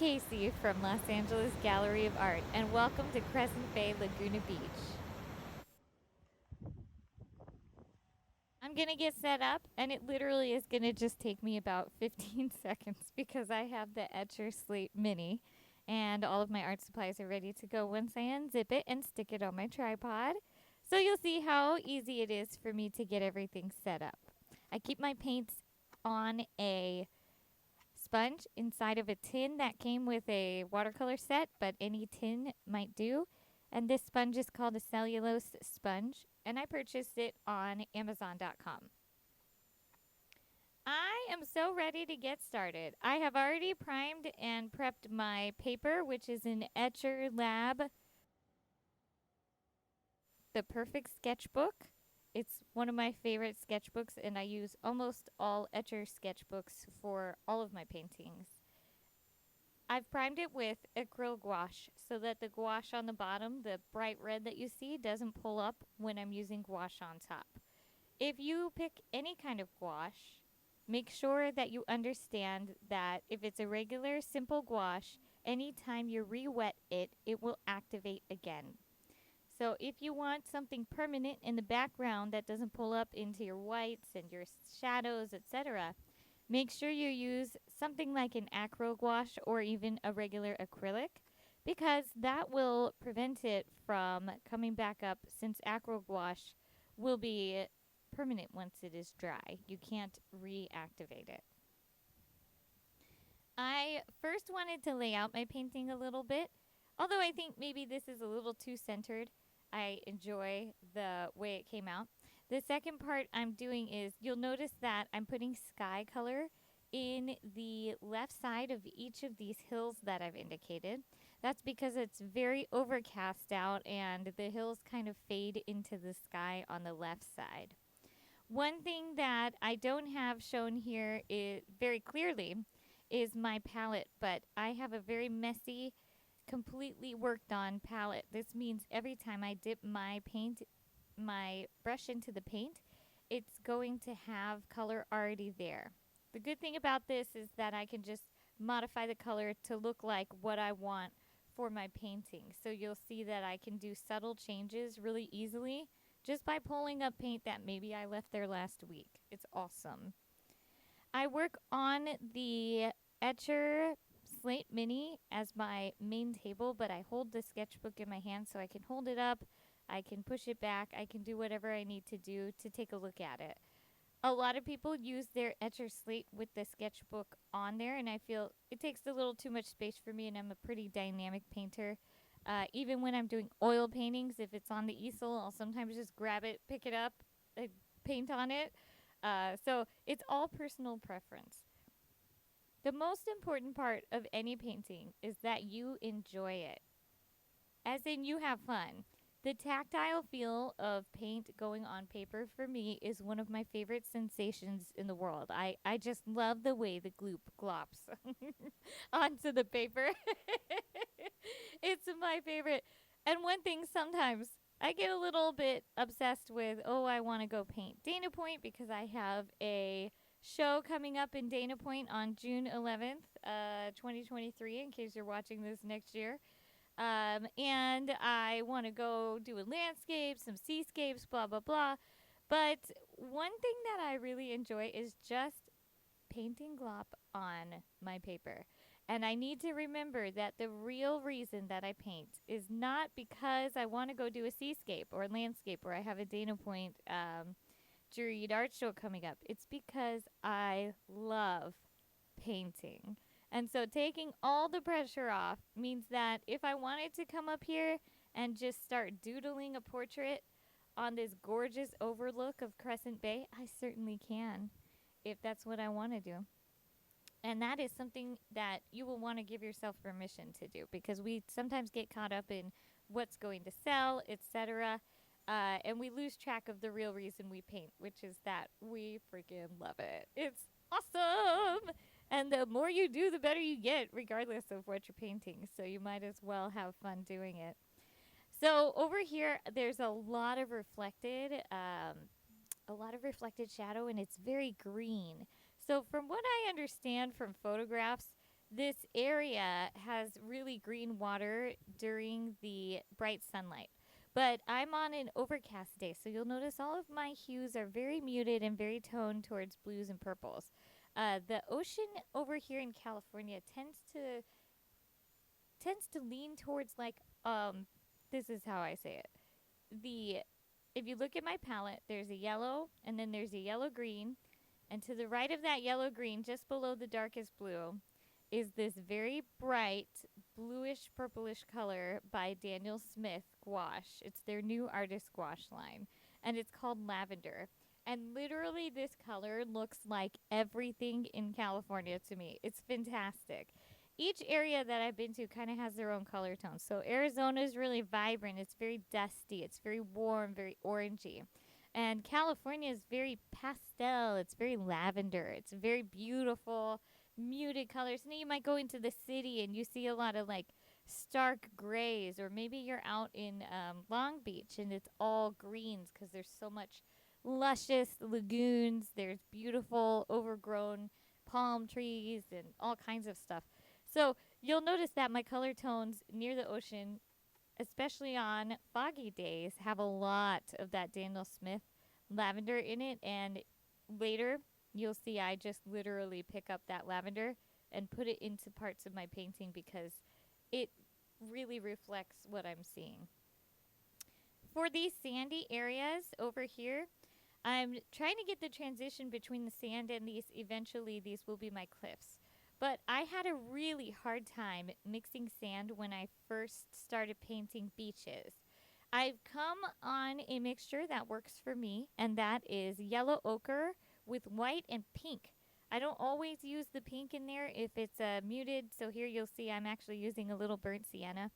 Kaysee from Los Angeles Gallery of Art, and welcome to Crescent Bay, Laguna Beach. I'm gonna get set up, and it literally is gonna just take me about 15 seconds because I have the Etchr Slate Mini, and all of my art supplies are ready to go once I unzip it and stick it on my tripod. So you'll see how easy it is for me to get everything set up. I keep my paints on a sponge inside of a tin that came with a watercolor set, but any tin might do. And this sponge is called a cellulose sponge, and I purchased it on Amazon.com. I am so ready to get started. I have already primed and prepped my paper, which is an Etchr Lab, the perfect sketchbook. It's one of my favorite sketchbooks, and I use almost all Etchr sketchbooks for all of my paintings. I've primed it with acrylic gouache so that the gouache on the bottom, the bright red that you see, doesn't pull up when I'm using gouache on top. If you pick any kind of gouache, make sure that you understand that if it's a regular simple gouache, anytime you re-wet it, it will activate again. So if you want something permanent in the background that doesn't pull up into your whites and your shadows, etc., make sure you use something like an acrylic gouache or even a regular acrylic because that will prevent it from coming back up since acrylic gouache will be permanent once it is dry. You can't reactivate it. I first wanted to lay out my painting a little bit, although I think maybe this is a little too centered. I enjoy the way it came out. The second part I'm doing is you'll notice that I'm putting sky color in the left side of each of these hills that I've indicated. That's because it's very overcast out and the hills kind of fade into the sky on the left side. One thing that I don't have shown here is very clearly is my palette, but I have a very messy, completely worked on palette. This means every time I dip my brush into the paint, it's going to have color already there. The good thing about this is that I can just modify the color to look like what I want for my painting. So you'll see that I can do subtle changes really easily just by pulling up paint that maybe I left there last week. It's awesome. I work on the Etchr Slate Mini as my main table, but I hold the sketchbook in my hand so I can hold it up, I can push it back, I can do whatever I need to do to take a look at it. A lot of people use their Etchr Slate with the sketchbook on there, and I feel it takes a little too much space for me, and I'm a pretty dynamic painter. Even when I'm doing oil paintings, if it's on the easel, I'll sometimes just grab it, pick it up, paint on it. So it's all personal preference. The most important part of any painting is that you enjoy it, as in you have fun. The tactile feel of paint going on paper for me is one of my favorite sensations in the world. I just love the way the gloop glops onto the paper. It's my favorite. And one thing sometimes I get a little bit obsessed with, oh, I want to go paint Dana Point because I have a show coming up in Dana Point on June 11th, 2023, in case you're watching this next year. And I want to go do a landscape, some seascapes, blah, blah, blah. But one thing that I really enjoy is just painting glop on my paper. And I need to remember that the real reason that I paint is not because I want to go do a seascape or a landscape or I have a Dana Point juried art show coming up. It's because I love painting. And so taking all the pressure off means that if I wanted to come up here and just start doodling a portrait on this gorgeous overlook of Crescent Bay, I certainly can if that's what I want to do. And that is something that you will want to give yourself permission to do because we sometimes get caught up in what's going to sell, etc. And we lose track of the real reason we paint, which is that we freaking love it. It's awesome! And the more you do, the better you get, regardless of what you're painting. So you might as well have fun doing it. So over here, there's a lot of reflected shadow, and it's very green. So from what I understand from photographs, this area has really green water during the bright sunlight. But I'm on an overcast day, so you'll notice all of my hues are very muted and very toned towards blues and purples. The ocean over here in California tends to lean towards like this is how I say it. The If you look at my palette, there's a yellow and then there's a yellow green, and to the right of that yellow green, just below the darkest blue, is this very bright bluish purplish color by Daniel Smith Gouache. It's their new artist gouache line, and it's called Lavender. And literally, this color looks like everything in California to me. It's fantastic. Each area that I've been to kind of has their own color tones. So Arizona is really vibrant. It's very dusty. It's very warm, very orangey. And California is very pastel. It's very lavender. It's very beautiful, muted colors. Now you might go into the city and you see a lot of like stark grays, or maybe you're out in Long Beach and it's all greens because there's so much luscious lagoons. There's beautiful overgrown palm trees and all kinds of stuff. So you'll notice that my color tones near the ocean, especially on foggy days, have a lot of that Daniel Smith lavender in it. And later, you'll see I just literally pick up that lavender and put it into parts of my painting because it really reflects what I'm seeing. For these sandy areas over here, I'm trying to get the transition between the sand and these will be my cliffs. But I had a really hard time mixing sand when I first started painting beaches. I've come on a mixture that works for me, and that is yellow ochre with white and pink. I don't always use the pink in there if it's muted, so here you'll see I'm actually using a little burnt sienna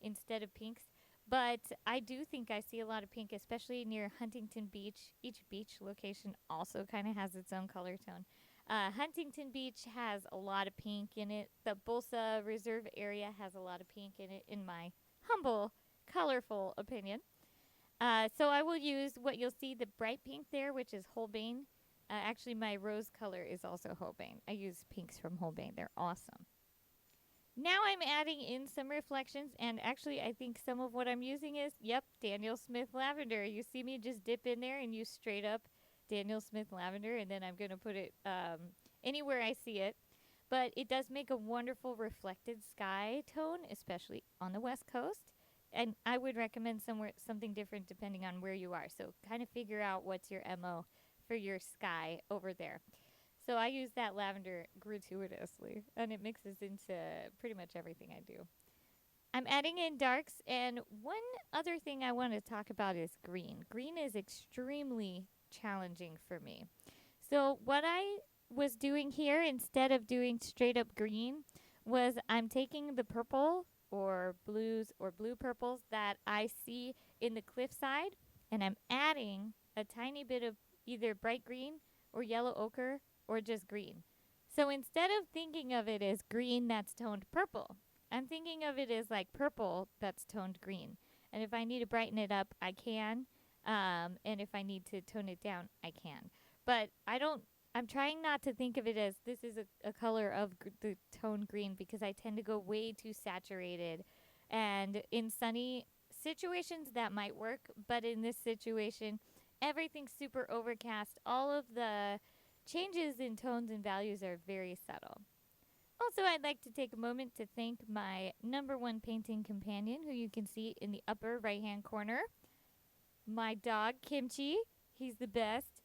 instead of pinks. But I do think I see a lot of pink, especially near Huntington Beach. Each beach location also kind of has its own color tone. Huntington Beach has a lot of pink in it. The Bolsa Reserve area has a lot of pink in it, in my humble, colorful opinion. So I will use what you'll see, the bright pink there, which is Holbein. Actually, my rose color is also Holbein. I use pinks from Holbein. They're awesome. Now I'm adding in some reflections, and actually I think some of what I'm using is, Daniel Smith Lavender. You see me just dip in there and use straight up Daniel Smith Lavender, and then I'm going to put it anywhere I see it. But it does make a wonderful reflected sky tone, especially on the West Coast. And I would recommend something different depending on where you are. So kind of figure out what's your MO for your sky over there. So I use that lavender gratuitously, and it mixes into pretty much everything I do. I'm adding in darks, and one other thing I want to talk about is green. Green is extremely challenging for me. So what I was doing here, instead of doing straight up green, was I'm taking the purple or blues or blue purples that I see in the cliffside, and I'm adding a tiny bit of either bright green or yellow ochre or just green. So instead of thinking of it as green that's toned purple, I'm thinking of it as like purple that's toned green. And if I need to brighten it up, I can. And if I need to tone it down, I can. But I'm trying not to think of it as this is a color of the tone green, because I tend to go way too saturated. And in sunny situations, that might work. But in this situation, everything's super overcast. All of the changes in tones and values are very subtle. Also, I'd like to take a moment to thank my number one painting companion, who you can see in the upper right-hand corner. My dog, Kimchi. He's the best.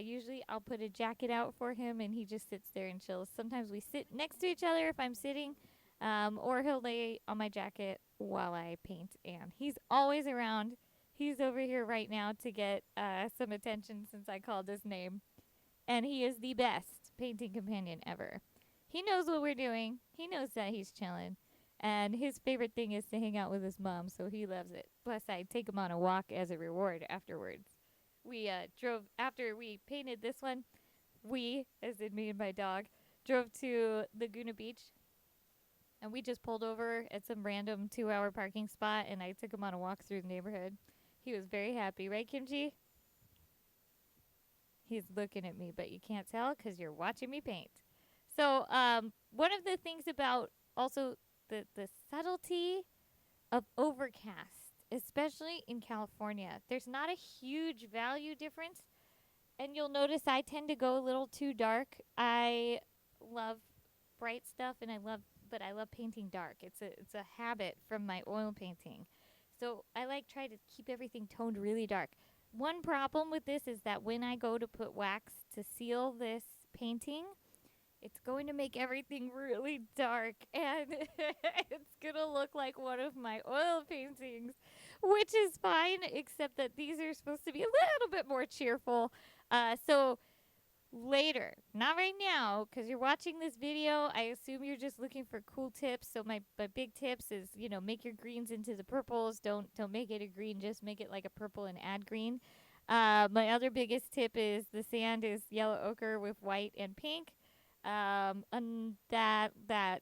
Usually I'll put a jacket out for him, and he just sits there and chills. Sometimes we sit next to each other if I'm sitting, or he'll lay on my jacket while I paint, and he's always around. He's over here right now to get some attention since I called his name. And he is the best painting companion ever. He knows what we're doing. He knows that he's chilling. And his favorite thing is to hang out with his mom, so he loves it. Plus, I take him on a walk as a reward afterwards. We drove, after we painted this one, as in me and my dog, drove to Laguna Beach. And we just pulled over at some random 2-hour parking spot, and I took him on a walk through the neighborhood. He was very happy. Right, Kimchi? He's looking at me, but you can't tell because you're watching me paint. So, one of the things about also the subtlety of Overcast, especially in California, there's not a huge value difference. And you'll notice I tend to go a little too dark. I love bright stuff, and but I love painting dark. It's a habit from my oil painting. So I like try to keep everything toned really dark. One problem with this is that when I go to put wax to seal this painting, it's going to make everything really dark, and it's going to look like one of my oil paintings, which is fine, except that these are supposed to be a little bit more cheerful. So later, not right now, because you're watching this video, I assume you're just looking for cool tips. So my big tips is, make your greens into the purples. Don't make it a green, just make it like a purple and add green. My other biggest tip is the sand is yellow ochre with white and pink. And that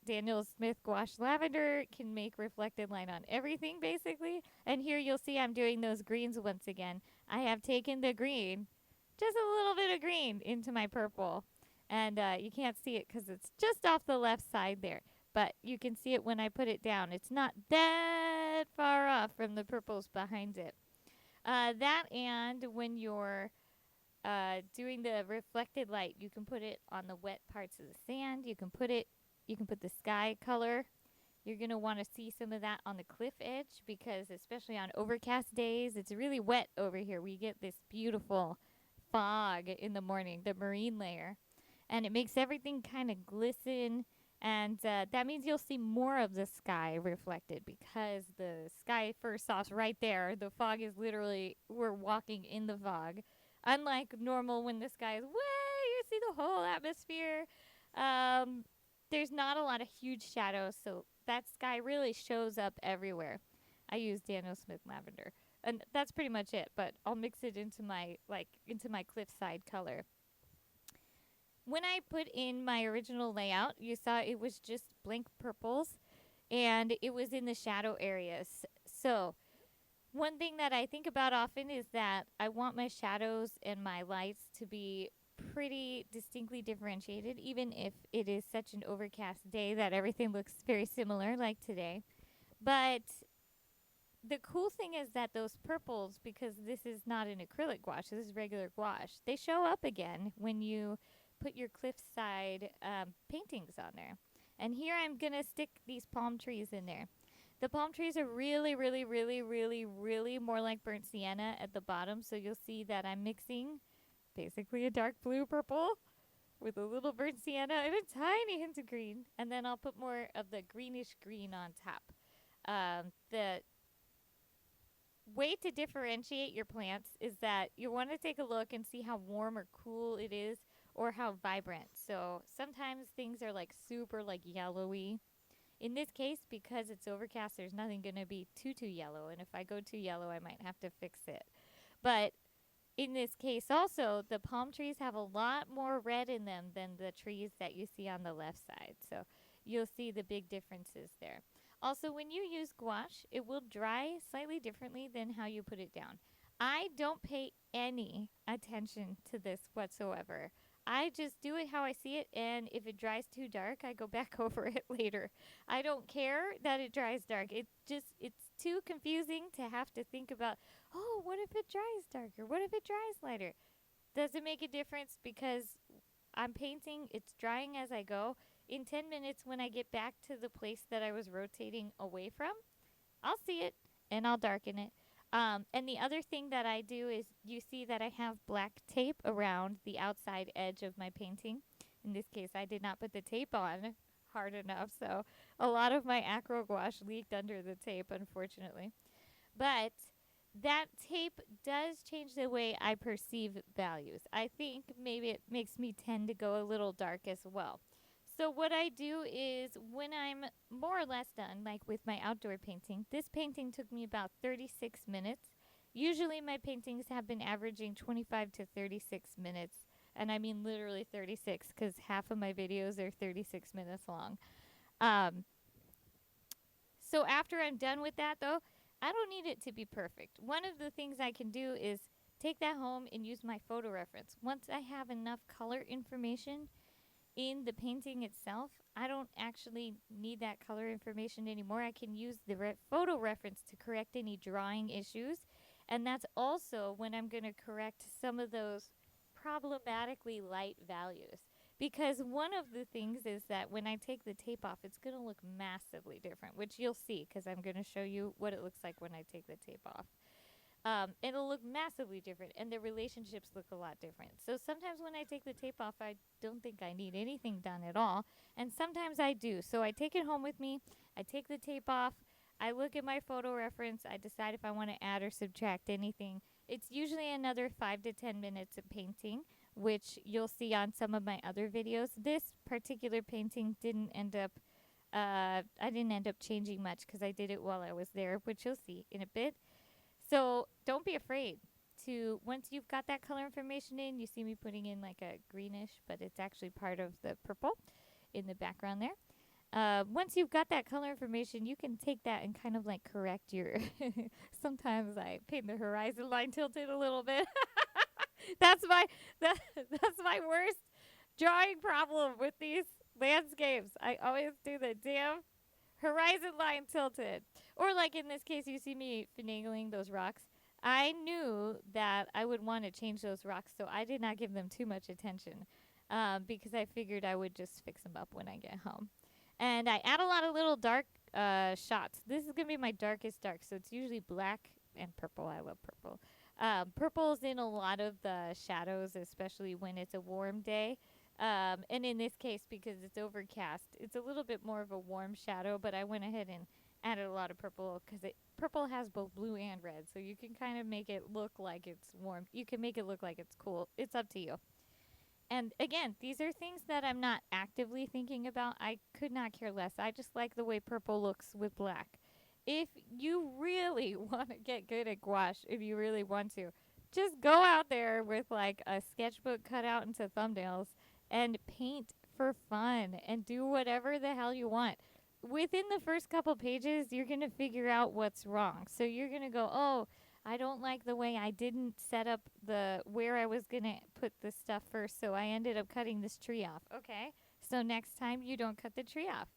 Daniel Smith Gouache Lavender can make reflected light on everything, basically. And here you'll see I'm doing those greens once again. I have taken the green, just a little bit of green, into my purple. And you can't see it because it's just off the left side there. But you can see it when I put it down. It's not that far off from the purples behind it. That, and when you're doing the reflected light, you can put it on the wet parts of the sand. You can put the sky color. You're going to want to see some of that on the cliff edge, because especially on overcast days, it's really wet over here. We get this beautiful fog in the morning, the marine layer, and it makes everything kind of glisten. And that means you'll see more of the sky reflected, because the sky, first off, right there, the fog is literally, we're walking in the fog. Unlike normal, when the sky is way, you see the whole atmosphere. There's not a lot of huge shadows, so that sky really shows up everywhere. I use Daniel Smith Lavender, and that's pretty much it. But I'll mix it into my cliffside color. When I put in my original layout, you saw it was just blank purples, and it was in the shadow areas. So one thing that I think about often is that I want my shadows and my lights to be pretty distinctly differentiated, even if it is such an overcast day that everything looks very similar, like today. But the cool thing is that those purples, because this is not an acrylic gouache, this is regular gouache, they show up again when you put your cliffside paintings on there. And here I'm going to stick these palm trees in there. The palm trees are really, really, really, really, really more like burnt sienna at the bottom. So you'll see that I'm mixing basically a dark blue purple with a little burnt sienna and a tiny hint of green. And then I'll put more of the greenish green on top. The way to differentiate your plants is that you want to take a look and see how warm or cool it is, or how vibrant. So sometimes things are like super like yellowy. In this case, because it's overcast, there's nothing going to be too yellow. And if I go too yellow, I might have to fix it. But in this case also, the palm trees have a lot more red in them than the trees that you see on the left side. So you'll see the big differences there. Also, when you use gouache, it will dry slightly differently than how you put it down. I don't pay any attention to this whatsoever. I just do it how I see it, and if it dries too dark, I go back over it later. I don't care that it dries dark. It's too confusing to have to think about, oh, what if it dries darker? What if it dries lighter? Does it make a difference? Because I'm painting, it's drying as I go. In 10 minutes, when I get back to the place that I was rotating away from, I'll see it and I'll darken it. And the other thing that I do is, you see that I have black tape around the outside edge of my painting. In this case, I did not put the tape on hard enough, so a lot of my acro gouache leaked under the tape, unfortunately. But that tape does change the way I perceive values. I think maybe it makes me tend to go a little dark as well. So what I do is, when I'm more or less done, like with my outdoor painting, this painting took me about 36 minutes. Usually my paintings have been averaging 25 to 36 minutes. And I mean literally 36, because half of my videos are 36 minutes long. So after I'm done with that, though, I don't need it to be perfect. One of the things I can do is take that home and use my photo reference. Once I have enough color information, in the painting itself, I don't actually need that color information anymore. I can use the photo reference to correct any drawing issues. And that's also when I'm going to correct some of those problematically light values. Because one of the things is that when I take the tape off, it's going to look massively different, which you'll see because I'm going to show you what it looks like when I take the tape off. It'll look massively different, and the relationships look a lot different. So sometimes when I take the tape off, I don't think I need anything done at all, and sometimes I do. So I take it home with me, I take the tape off, I look at my photo reference, I decide if I want to add or subtract anything. It's usually another 5 to 10 minutes of painting, which you'll see on some of my other videos. This particular painting didn't end up, I didn't end up changing much because I did it while I was there, which you'll see in a bit. So don't be afraid to, once you've got that color information in, you see me putting in like a greenish, but it's actually part of the purple in the background there. Once you've got that color information, you can take that and kind of like correct your, sometimes I paint the horizon line tilted a little bit. that's my worst drawing problem with these landscapes. I always do the damn horizon line tilted. Or like in this case, you see me finagling those rocks. I knew that I would want to change those rocks, so I did not give them too much attention because I figured I would just fix them up when I get home. And I add a lot of little dark shots. This is going to be my darkest dark, so it's usually black and purple. I love purple. Purple's in a lot of the shadows, especially when it's a warm day. And in this case, because it's overcast, it's a little bit more of a warm shadow, but I went ahead and added a lot of purple because purple has both blue and red, so you can kind of make it look like it's warm. You can make it look like it's cool. It's up to you. And again, these are things that I'm not actively thinking about. I could not care less. I just like the way purple looks with black. If you really want to get good at gouache, if you really want to, just go out there with like a sketchbook cut out into thumbnails and paint for fun and do whatever the hell you want. Within the first couple pages, you're going to figure out what's wrong. So you're going to go, oh, I don't like the way I didn't set up the where I was going to put the stuff first, so I ended up cutting this tree off. Okay, so next time you don't cut the tree off.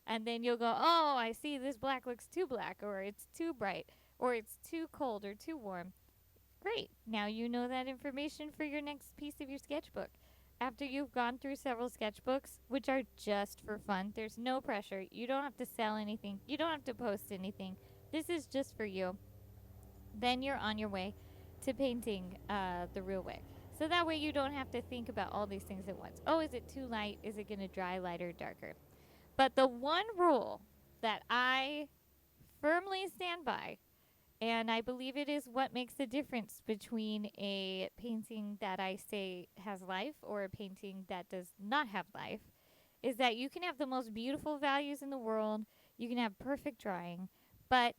And then you'll go, oh, I see this black looks too black, or it's too bright, or it's too cold or too warm. Great. Now you know that information for your next piece of your sketchbook. After you've gone through several sketchbooks, which are just for fun, there's no pressure. You don't have to sell anything. You don't have to post anything. This is just for you. Then you're on your way to painting the real way. So that way you don't have to think about all these things at once. Oh, is it too light? Is it going to dry lighter, darker? But the one rule that I firmly stand by, and I believe it is what makes the difference between a painting that I say has life or a painting that does not have life, is that you can have the most beautiful values in the world, you can have perfect drawing, but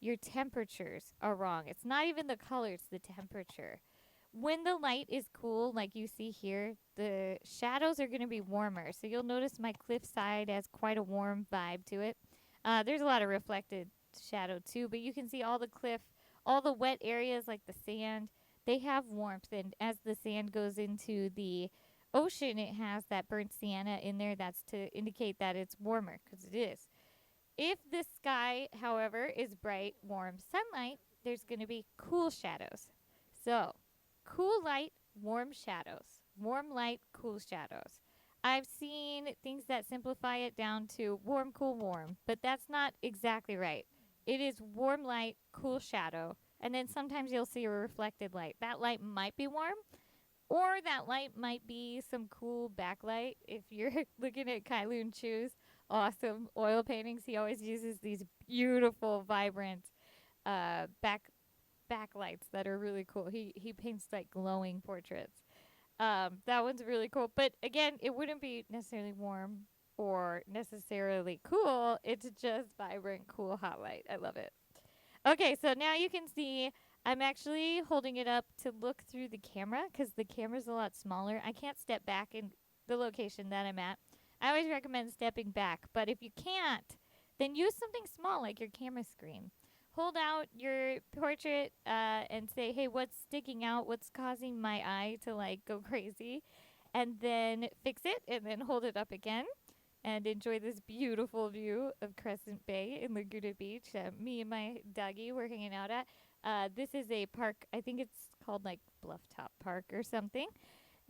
your temperatures are wrong. It's not even the color, it's the temperature. When the light is cool, like you see here, the shadows are going to be warmer. So you'll notice my cliff side has quite a warm vibe to it. There's a lot of reflected shadow too, but you can see all the cliff, all the wet areas like the sand, they have warmth. And as the sand goes into the ocean, it has that burnt sienna in there. That's to indicate that it's warmer, because it is. If the sky, however, is bright, warm sunlight, there's going to be cool shadows. So cool light, warm shadows. Warm light, cool shadows. I've seen things that simplify it down to warm, cool, warm, but that's not exactly right. It is warm light, cool shadow, and then sometimes you'll see a reflected light. That light might be warm, or that light might be some cool backlight. If you're looking at Kailoon Chu's awesome oil paintings, he always uses these beautiful, vibrant backlights that are really cool. He paints like glowing portraits. That one's really cool. But again, it wouldn't be necessarily warm or necessarily cool. It's just vibrant, cool, hot light. I love it. Okay, so now you can see I'm actually holding it up to look through the camera because the camera's a lot smaller. I can't step back in the location that I'm at. I always recommend stepping back, but if you can't, then use something small like your camera screen. Hold out your portrait and say, hey, what's sticking out? What's causing my eye to like go crazy? and then fix it and then hold it up again and enjoy this beautiful view of Crescent Bay in Laguna Beach. Me and my doggy were hanging out at. This is a park. I think it's called like Blufftop Park or something.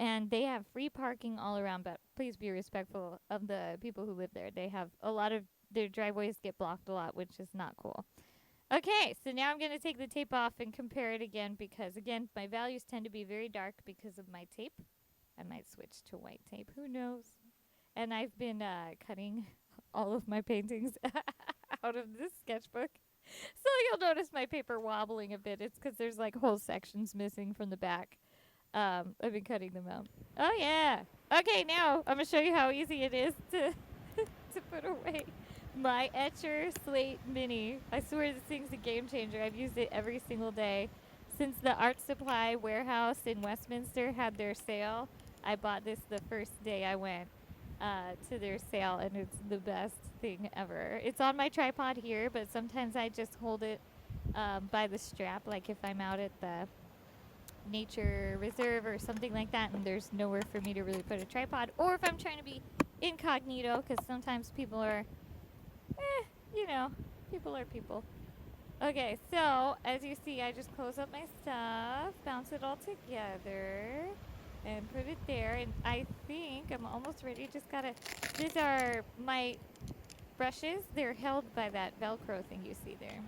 And they have free parking all around, but please be respectful of the people who live there. They have a lot of their driveways get blocked a lot, which is not cool. Okay, so now I'm going to take the tape off and compare it again because, again, my values tend to be very dark because of my tape. I might switch to white tape. Who knows? And I've been cutting all of my paintings out of this sketchbook. So you'll notice my paper wobbling a bit. It's because there's like whole sections missing from the back. I've been cutting them out. Oh, yeah. Okay, now I'm going to show you how easy it is to to put away my Etchr Slate Mini. I swear this thing's a game changer. I've used it every single day. Since the art supply warehouse in Westminster had their sale, I bought this the first day I went to their sale, and it's the best thing ever. It's on my tripod here, but sometimes I just hold it by the strap, like if I'm out at the nature reserve or something like that, and there's nowhere for me to really put a tripod, or if I'm trying to be incognito, because sometimes people are, people are people. Okay, so as you see, I just close up my stuff, bounce it all together, and put it there. And I think I'm almost ready. Just gotta, these are my brushes. They're held by that Velcro thing you see there.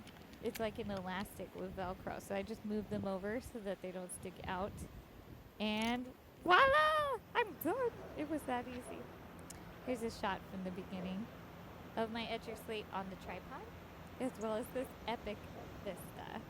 It's like an elastic with Velcro. So I just move them over so that they don't stick out. And voila! I'm done. It was that easy. Here's a shot from the beginning of my Etchr slate on the tripod, as well as this epic vista.